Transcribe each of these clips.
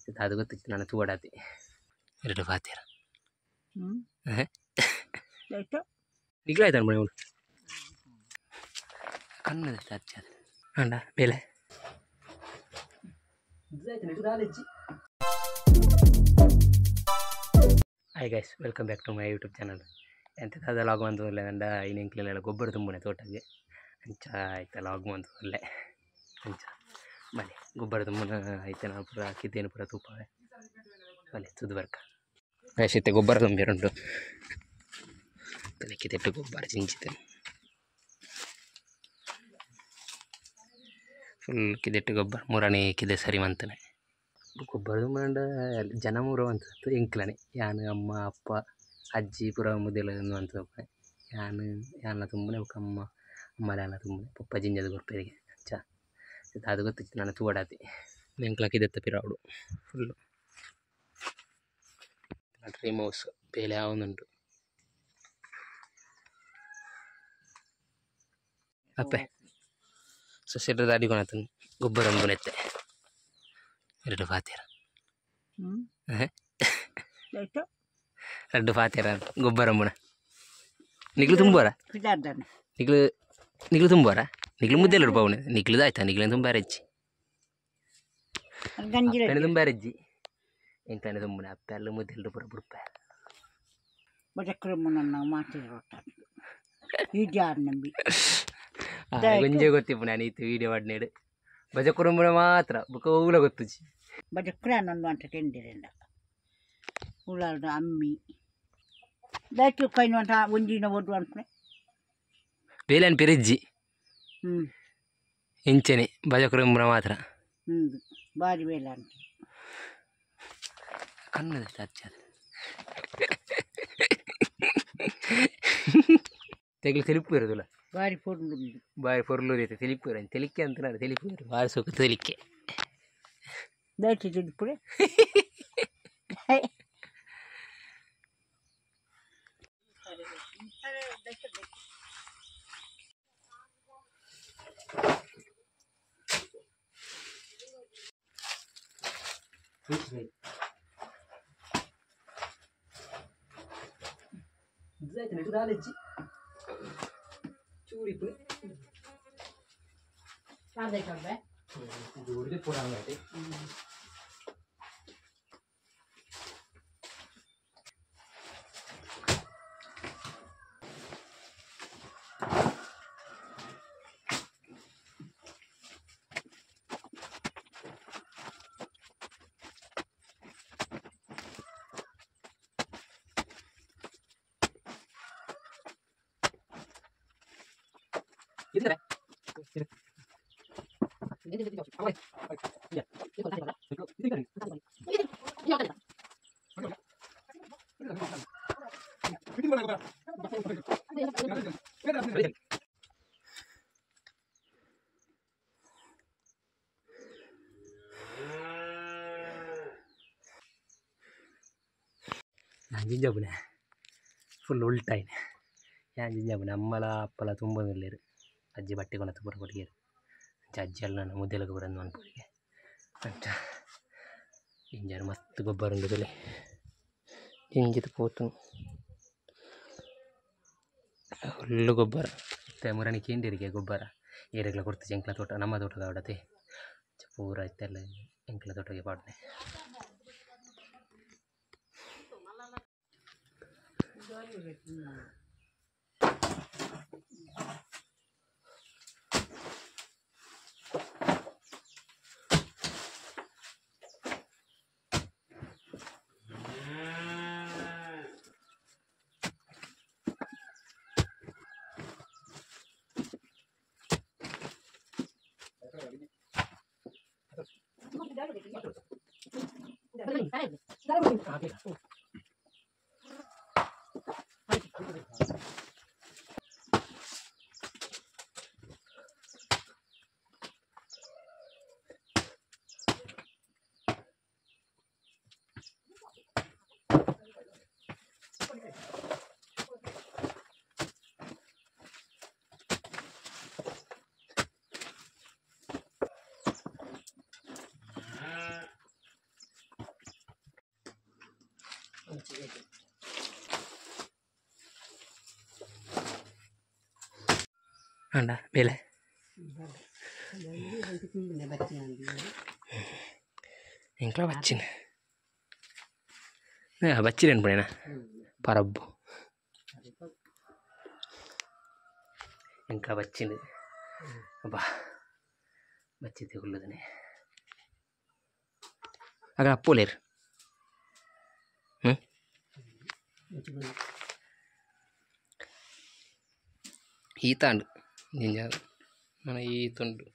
ಅದು ಗೊತ್ತಿತ್ತು ನಾನು ತೂಡಾತಿ 2 ಫಾತಿರ ನಿಗ್ಲಾಯ್ತಾನ ಮನೆ ಅವಳು ಕನ್ನಡ ಅಚ್ಚ ಅಂಡ ಬೇಲೆ hi guys welcome back to my YouTube channel ಎಂತ ಲಾಗ್ ಬಂತು ಒಳ್ಳೆ ಅಂಡ ಇನ್ನೆಂಕ್ಲೆಲ್ಲ ಗೊಬ್ಬರ ತುಂಬನೆ ತೋಟಗೆ ಅಂಚ ಆಯ್ತಾ ಲಾಗ್ ಬಂತು ಒಳ್ಳೆ ಅಂಚ ಬಲೆ ಗೊಬ್ಬರ ತುಂಬನ ಆಯ್ತು ನಾವು ಪೂರ ಹಾಕಿದ್ದೇನು ಪೂರ ತೂಪವೆ ಬಲೆ ತುದು ಬರ್ಕ ಅಷ್ಟೇ ಗೊಬ್ಬರ ತುಂಬಿರುಂಟು ತಲೆಕ್ಕೆ ತೆಟ್ಟು ಗೊಬ್ಬರ ಚಿಂಚಿತೆ ಫುಲ್ ಕಿದೆಟ್ಟು ಗೊಬ್ಬರ ಮೂರನೇ ಕಿದೆ ಸರಿ ಮಂತನೆ ಗೊಬ್ಬರ ತುಂಬಂಡ ಜನ ಮೂರು ಅಂತ ಎಂಕ್ಲನೆ ಯಾನು ಅಮ್ಮ ಅಪ್ಪ ಅಜ್ಜಿ ಪುರ ಮುದೆಲ್ಲ ಅಂತ ಯಾನ ತುಂಬನೆ ಅಮ್ಮ ಅಮ್ಮಲೆಲ್ಲ ತುಂಬನೆ ಪಪ್ಪ ಜಿಂಜದ ಗೊರ್ಪೆರಿಗೆ ಚಾ ಅದು ಗೊತ್ತಿತ್ತು ನಾನು ತೂಡಾತಿ ಎಂಕ್ಲಕ್ಕಿದೆತ್ತ ಪಿರಾವಡು ಫುಲ್ಲು ಡ್ರೀಮ್ ಹೌಸ್ ಬೇಲೆ ಯಾವನುಂಟು ಅಪ್ಪೆ ಸೊಸೆಡ್ರ ದಾಡಿ ಕೊಣತನು ಗೊಬ್ಬರ ಒಂಬುನೆತ್ತೆ 2 ಫಾತಿರ 2 ಫಾತಿರ ಗೊಬ್ಬರ ಒಂಬುನ ನಿಗ್ಲು ತುಂಬೋರ ನಿಗ್ಲು ತುಂಬೋರ ನಿಗ್ಲು ಮುದ್ದೆಲ್ಲ ರೂಪಾಯಿ ನಿಗ್ಲುದು ಆಯ್ತಾ ನಿಗ್ಲು ತುಂಬಾರ ಹೆಚ್ಚಿ ತುಂಬಾರ ಅಜ್ಜಿ ಎಂಕನೆ ತುಂಬನೆ ಅಪ್ಪ ಎಲ್ಲ ಮುದ್ದೆಲ್ಲ ಪುರ ಬುಡ್ಪ ಗೊಂಜೆ ಗೊತ್ತಿಪ್ಪು ನಾನು ಇತ್ತು ವೀಡಿಯೋ ಮಾಡಿನೇಡು ಬಜ ಕುರುಂಬುನ ಮಾತ್ರ ಬುಕ್ಕ ಊಲ ಗೊತ್ತುಜಿ ಬಜಕ್ರ ನೊಂದು ಅಂತ ಟೆಂಡಿರೆಂಡ ಉಳ್ಳಾದ ಅಮ್ಮಿ ದೈತು ಕೈನು ಅಂತ ಒಂಜಿನ ಒಡ್ಡು ಅನ್ಪಣೆ ಬೇಲೆನ್ ಪೆರಿಜ್ಜಿ ಇಂಚನೆ ಬಜ ಕುರುಂಬುನ ಮಾತ್ರ ಬಾರಿ ಬೇಲೆ ಅಂತ ಕನ್ನಡ ಅಚ್ಚ ತೆಗಿಲು ತೆಲಿಪು ಇರೋದಿಲ್ಲ ಬಾರಿ ಪೊರ್ಲು ಐತೆ ತೆಲಿಪು ಇರ ತೆಲಿಕೆ ಅಂತ ನಾನು ತೆಲಿಪು ಇರು ಬಾರಿ ಸೊಕ್ಕ ತೆಲಿಕೆ ದೈತಿ ತೆಲಿಪುರೆ ಚೂರಿ ನಾನು ಜಿಂಜಾಬುನೆ ಫುಲ್ ಉಲ್ಟಾಯಿನೆ ಯಾನ್ ಜಿಂಜಾಬುನೆ ಅಮ್ಮಲ ಅಪ್ಪಲ ತುಂಬ ಒಳ್ಳೆಯರು ಅಜ್ಜಿ ಬಟ್ಟೆ ಕೊನತ್ತು ಪೂರ ಕೊಟ್ಟಿಗೆರು ಅಜ್ಜಿ ಎಲ್ಲ ನಾನು ಮುದ್ದೆಲಗ ಬರೋದು ಅನ್ಪಡಿಗೆ ಅಂತ ಜಿಂಜಾರು ಮಸ್ತ್ ಗೊಬ್ಬರ ಉಂಡು ಬೆಲೆ ಜಿಂಜಿದ ಪೋತು ಫುಲ್ಲು ಗೊಬ್ಬರ ಮತ್ತೆ ಮುರಣಿ ಕೇಂದಿರಿಗೆ ಗೊಬ್ಬರ ಏರೆಗ್ಲ ಕೊಡ್ತೀವಿ ಎಂಕ್ಲ ತೋಟ ನಮ್ಮ ತೋಟದ ಹೊಡತೆ ಪೂರ ಇತ್ತೆಲ್ಲ ಎಂಕ್ಲ ತೋಟಗೆ ಪಾಡ್ನೆ ಅಂಡ ಬೇಲೆ ఇంకా వచ్చింది వచ్చిరండి పడిన పరబ్బు ఇంకా వచ్చింది అబ్బా వచ్చి తెగుళ్ళదని అక్కడ అప్పులేరు ఈత అండు నేను మన ఈతుండు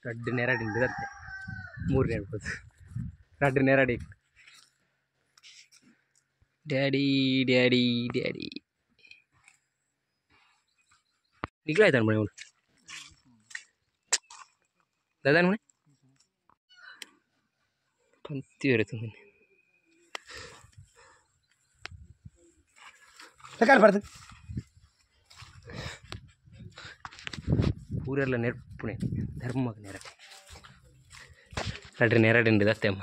ರಡ್ಡು ನೆರಡು ಇರುತ್ತೆ 3 ಹೇಳ್ಬೋದು ರಡ್ಡು ನೆರಡು ಡ್ಯಾಡಿ ಡ್ಯಾಡಿ ಡ್ಯಾಡಿ ನಿಗ್ಲಾಯ್ತಾನ ಮನೆ ಅವನು दादा मने पंती वरतुंदी लकाल पड़ते ಊರೆಲ್ಲ ನೆರಪುಣೆ ಧರ್ಮಗ ನೆರಟೆ ನಡ್ರಿ ನೆರಡಿಂಡಿ ದತ್ತೆ ಅಮ್ಮ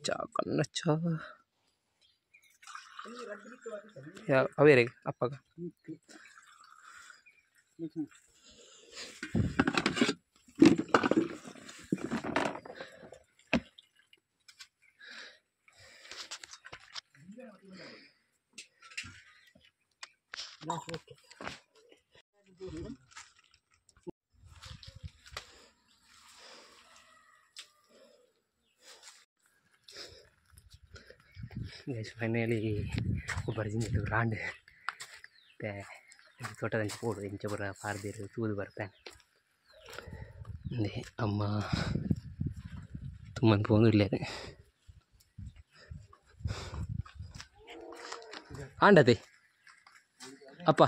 ಚಾ ಕನ್ನ ಚಾ ಅವೇ ರೀ ಅಪ್ಪಗ guys finally ಬರ್ಜಿಂದು ರಾಂಡ್ ಮತ್ತೆ ತೋಟದಂಚೆ ಪೋಡು ಇಂಚೆ ಬರ ಪಾರ್ದಿರು ತೂದು ಬರ್ತಾನೆ ಅಂದೆ ಅಮ್ಮ ತುಂಬಂದು ಪೋನು ಇಲ್ಲದೆ ಆಂಡತೆ ಅಪ್ಪ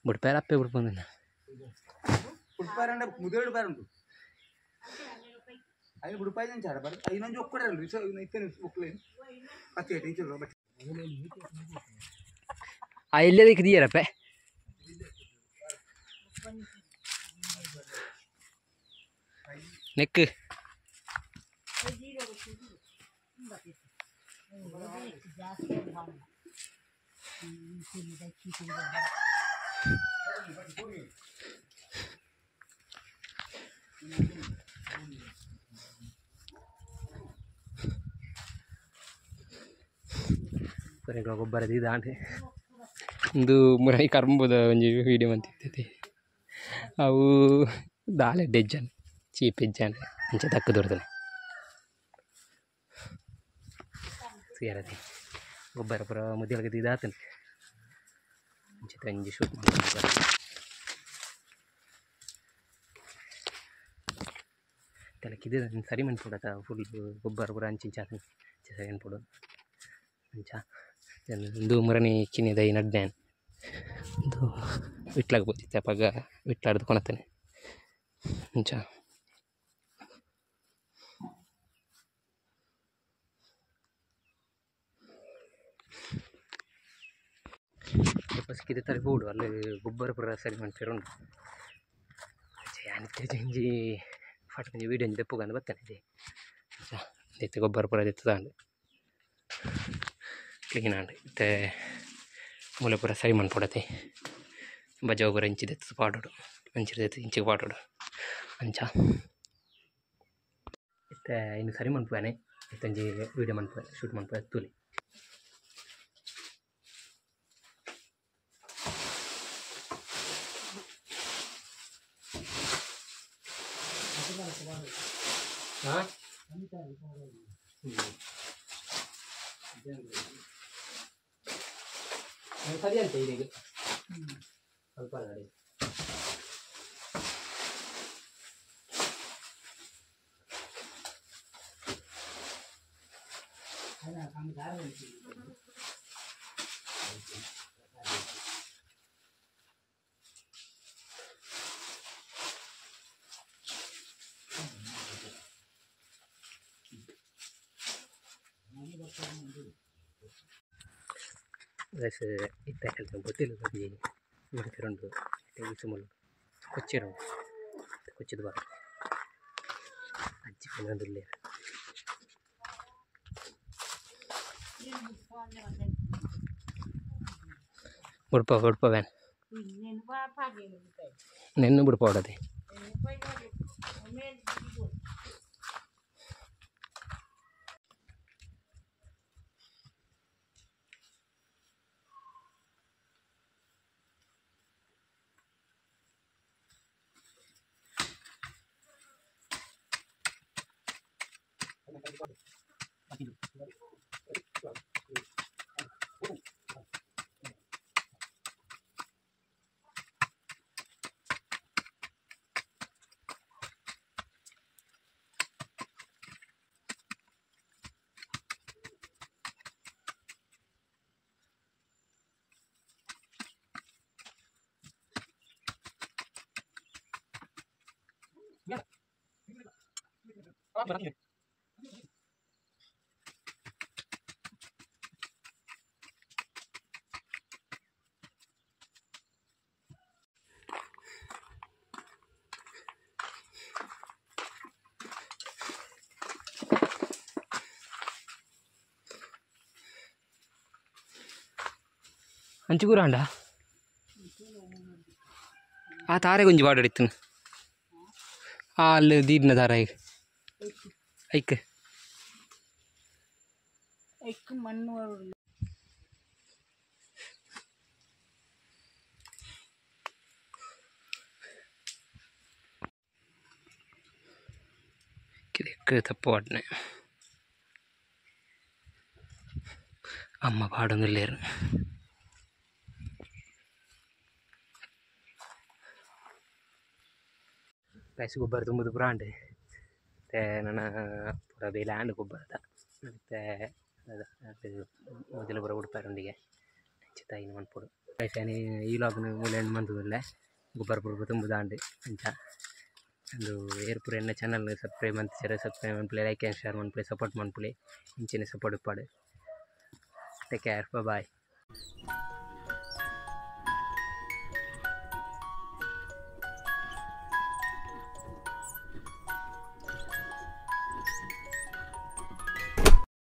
ಬುಡ್ಪಾರ ಅಪ್ಪೆ ಬಿಡ್ಬಂದ आई बुड़पाई नहीं चाह रहा पर आई ना जो कर रहा है इसे इतने बुकले पति है टीचर रोबट आई ले दिख दिया रहा पे नेक ಗೊಬ್ಬರ ದಾಂಡೆ ಒಂದು ಮುರೈ ಕರ್ಮಬೋದ ಒಂಜಿ ವೀಡಿಯೋ ಮಂತಿರ್ತೈತಿ ಅವು ದಾಲೆ ಡೆಜ್ಜನ್ ಚೀಪ್ ಎಜ್ಜನ್ ಅಂಚೆ ತಕ್ಕ ದೊಡ್ತಾನೆ ಸೇರದೆ ಗೊಬ್ಬರ ಪುರ ಮುದ್ದಿಯೊಳಗೆ ಇದಾತನೆ ಅಂಚೆ ತಂಜಿ ಶೂಟ್ ಮಾಡಿ ತಲಕಿದೆ ಸರಿ ಮನ್ಪುಡತ ಫುಲ್ ಗೊಬ್ಬರ ಪುರ ಅಂಚಿಂಚಾತನೆ ಸರಿ ಅನ್ಪುಡು ಅಂಚ ಒಂದು ಮುರಣಿ ಕಿನ್ನಿದ ಈ ನಡ್ಡ್ಯಾನ್ ಒಂದು ವಿಟ್ಲಾಗ ಬೋದಿತ್ತೆ ಅಪ್ಪಾಗ ವಿಟ್ಲಾಡ್ದು ಕೊಣತಾನೆ ಅಂಚ ಫಸ್ಕಿದೆ ತಾರೆ ಬೋಡು ಅಲ್ಲಿ ಗೊಬ್ಬರ ಪುರ ಸರಿ ಮಾಡ್ತಿರೋನು ಯಾನಿತ್ತೆ ಜಂಜಿ ಫಾಟ್ ವೀಡಿಯೋ ದೆಪ್ಪುಗಂದು ಬರ್ತಾನೆ ಇದೆ ದೆತ್ತೆ ಗೊಬ್ಬರ ಪುರ ದೆತ್ತು ತಾಂಡು ಕ್ಲೀನ್ ಆಂಡ್ ಮತ್ತೆ ಮೂಲೆ ಪೂರ ಸರಿ ಮನ್ಪೊಡತೆ ಬಜ ಒಬ್ಬರ ಇಂಚಿದೆತ್ತು ಪಾಡೋಡು ಅಂಚಿರ್ದೆತ್ತು ಇಂಚಿಗೆ ಪಾಡೋಡು ಅಂಚ ಮತ್ತೆ ಇನ್ನು ಸರಿ ಮನ್ಪುವಾನೆ ಇತ್ತಂಜಿ ವೀಡಿಯೋ ಮನ್ಪುವ ಶೂಟ್ ಮನ್ಪುವ ತೂಲಿ ಹಾಂ ಸರಿ ಅಂತ ಈಗ ಸ್ವಲ್ಪ ಗಾಡಿ ಪ್ಲಸ್ ಇತ್ತ ಕೆಲಸ ಗೊತ್ತಿಲ್ಲ ಬಗ್ಗೆ ನೋಡ್ತಿರೋದು ಸುಮ್ಮನೆ ಕೊಚ್ಚಿರೋ ಕೊಚ್ಚಿದ ಬಾರ ಅಜ್ಜಿ ಇನ್ನೊಂದಿಲ್ಲ ಬಿಡ್ಪ ವ್ಯಾನ್ ನೆನ್ನು ಬಿಡ್ಪ ಹೊಡದೆ ಹಂಚಿಗೂರ ಅಂಡ ಆ ತಾರೆ ಗುಂಜಿ ಬಾಡಿತ್ತು ಅಲ್ಲಿ ದೀಡ್ನ ದಾರ ಈಗ ಐಕ್ ಮಣ್ಣು ಕಿದಕ್ಕೆ ತಪ್ಪು ಆಡ್ನೆ ಅಮ್ಮ ಪಾಡೊಂದಿಲ್ಲೇರು ರೈಸ್ ಗೊಬ್ಬರ ತುಂಬುದು ಬ್ರಾಂಡ್ ಮತ್ತು ನನ್ನ ಪೂರ ಬೇ ಲ್ಯಾಂಡ್ ಗೊಬ್ಬರದ ಮತ್ತು ಅದು ಮೊದಲು ಪೂರ ಉಡುಪಾರೊಂದಿಗೆ ತಾಯಿನ ಮನ್ಪುಡು ರೈಸೇನೆ ಈ ಲಾಗ್ನು ಮೂಲೆಂಡ್ ಮಂತುದಿಲ್ಲ ಗೊಬ್ಬರ ಪೂರ ತುಂಬುದಾಂಡು ಅಂಚ ಒಂದು ಏರ್ಪುರ ಎನ್ನ ಚಾನಲ್ ಸಬ್ಸ್ಕ್ರೈಬ್ ಮಂತಿದ್ದಾರೆ ಸಬ್ಸ್ಕ್ರೈಬ್ ಮನ್ಪುಲೆ ಲೈಕ್ ಆ್ಯಂಡ್ ಶೇರ್ ಮನ್ಪುಲೆ ಸಪೋರ್ಟ್ ಮನ್ಪುಲೆ ಇಂಚಿನ ಸಪೋರ್ಟ್ ಇಪ್ಪಾಡು ಟೇಕ್ ಕೇರ್ ಬಾಯ್